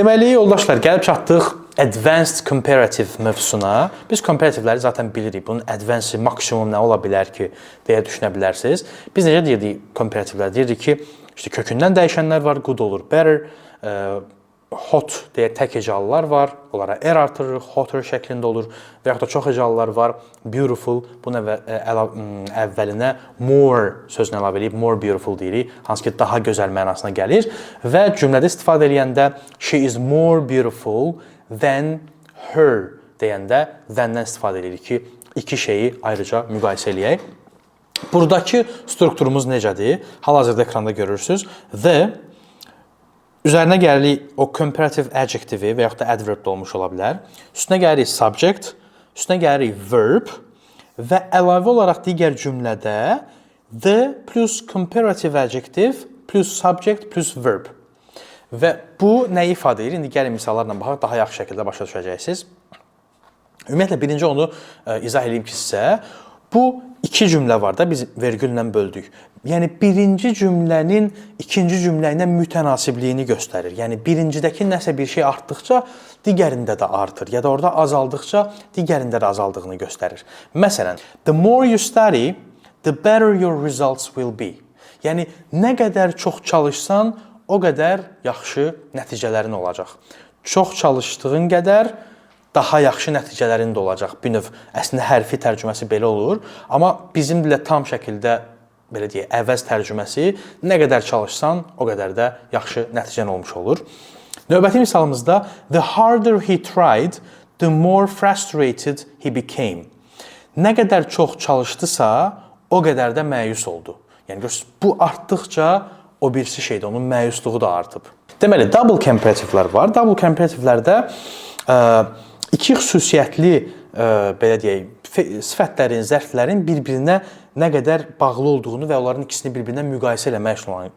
Deməli, yoldaşlar, gəlib çatdıq Advanced Comparative mövzusuna. Biz comparativləri zaten bilirik. Bunun advanced maksimum nə ola bilər ki, deyə düşünə bilərsiniz. Biz necə deyirdik comparativlər? Deyirdik ki, işte kökündən dəyişənlər var, good olur, better, hot deyə tək hecalılar var, onlara r artırırıq, hotter şəklində olur və yaxud da çox hecalılar var, beautiful, bunun əvvəlinə more sözünü əlavə edib, more beautiful deyirik, hansı ki, daha gözəl mənasına gəlir və cümlədə istifadə edəndə she is more beautiful than her deyəndə than-dən istifadə edirik ki, iki şeyi ayrıca müqayisə eləyək. Buradakı strukturumuz necədir? Hal-hazırda ekranda görürsünüz. The üzərinə gəlirik o comparative adjectivi və yaxud da adverb də olmuş ola bilər. Üstünə gəlirik subject, üstünə gəlirik verb və əlavə olaraq digər cümlədə the plus comparative adjective plus subject plus verb. Və bu nəyi ifadə edir? İndi gəlin misallarla baxaq, daha yaxşı şəkildə başa düşəcəksiniz. Ümumiyyətlə, birinci onu izah edeyim ki, sizə. Bu iki cümlə var da, biz vergüllə böldük. Yəni, birinci cümlənin ikinci cümlə ilə mütənasibliyini göstərir. Yəni, birincidəki nəsə bir şey artdıqca, digərində də artır. Ya da orada azaldıqca, digərində də azaldığını göstərir. Məsələn, the more you study, the better your results will be. Yəni, nə qədər çox çalışsan, o qədər yaxşı nəticələrin olacaq. Çox çalışdığın qədər daha yaxşı nəticələrin də olacaq. Bir növ, əslində hərfi tərcüməsi belə olur. Amma bizim dilə tam şəkildə, belə deyək, əvəz tərcüməsi nə qədər çalışsan, o qədər də yaxşı nəticən olmuş olur. Növbəti misalımızda the harder he tried, the more frustrated he became. Nə qədər çox çalışdısa, o qədər də məyus oldu. Yəni, bu artdıqca o birisi şeydə, onun məyusluğu da artıb. Deməli, double comparativlər var. Double comparativlərdə iki xüsusiyyətli, belə deyək, sifətlərin, zərflərin bir-birinə nə qədər bağlı olduğunu və onların ikisini bir-birinə müqayisə eləmək olan,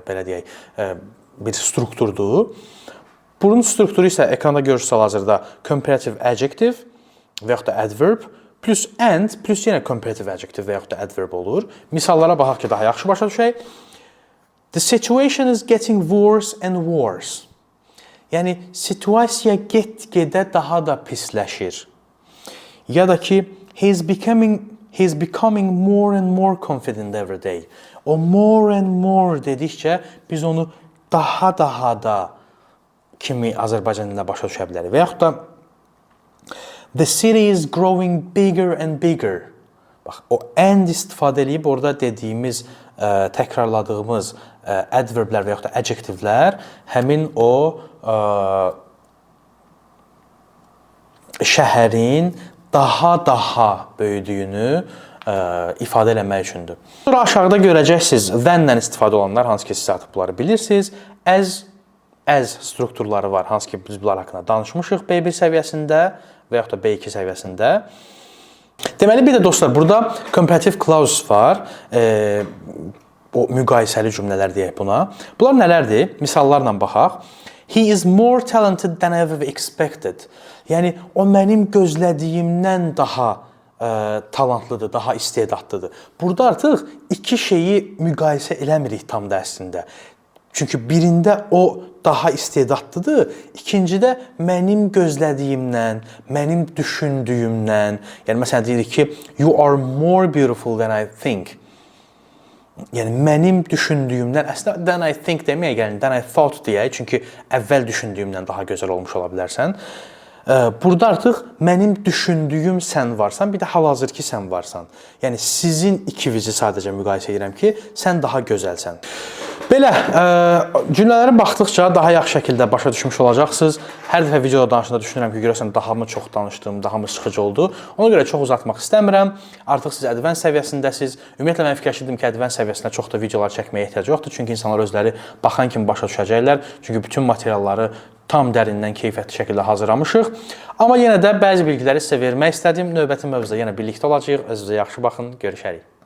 belə deyək, bir strukturdur. Bunun strukturu isə ekranda görürsünüz hal-hazırda comparative adjective və yaxud da adverb plus and plus yenə comparative adjective və yaxud da adverb olur. Misallara baxaq ki, daha yaxşı başa düşək. The situation is getting worse and worse. Yəni, situasiya get-gedə daha da pisləşir. Ya da ki, he's becoming more and more confident every day. O more and more dedikcə, biz onu daha da kimi Azərbaycan dilində başa düşə bilərik. Və yaxud da, the city is growing bigger and bigger. Bax, o and istifadə edib orada dediyimiz, təkrarladığımız adverblər və yaxud da adjektivlər həmin o şəhərin daha böyüdüyünü ifadə eləmək üçündür. Sonra aşağıda görəcəksiniz than-lə istifadə olanlar, hansı ki, siz artıq bunları bilirsiniz. As strukturları var, hansı ki, biz bunlar haqqında danışmışıq B1 səviyyəsində və yaxud da B2 səviyyəsində. Deməli, bir də dostlar, burada comparative clause var. O müqayisəli cümlələr deyək buna. Bunlar nələrdir? Misallarla baxaq. He is more talented than I ever expected. Yəni, o mənim gözlədiyimdən daha talantlıdır, daha istedadlıdır. Burada artıq iki şeyi müqayisə eləmirik tam da əslində. Çünki birində o daha istedadlıdır, ikincidə mənim gözlədiyimdən, mənim düşündüyümdən, yəni məsələn deyirik ki, you are more beautiful than I think. Yəni, mənim düşündüyümdən, əslində than I think deməyə gəlin, than I thought deyək, çünki əvvəl düşündüyümdən daha gözəl olmuş ola bilərsən. Burada artıq mənim düşündüyüm sən varsan, bir də hal-hazırki sən varsan. Yəni, sizin ikinizi sadəcə müqayisə edirəm ki, sən daha gözəlsən. Belə, cümlələrə baxdıqca daha yaxşı şəkildə başa düşmüş olacaqsınız. Hər dəfə videoda danışında düşünürəm ki, görəsən daha mı çox danışdım, daha mı sıxıcı oldu. Ona görə çox uzatmaq istəmirəm. Artıq siz advanced səviyyəsindəsiniz. Ümumiyyətlə, mən fikirləşirdim ki, advanced səviyyəsində çox da videolar çəkməyə ehtiyac yoxdur. Çünki insanlar özləri baxan kimi başa düşəcəklər. Çünki bütün materialları tam dərindən, keyfiyyətli şəkildə hazırlamışıq. Amma yenə də bəzi bilgiləri sizə vermək istədim. Növbəti mövzuda yenə birlikdə olacağıq. Özünüzə yaxşı baxın. Görüşərik.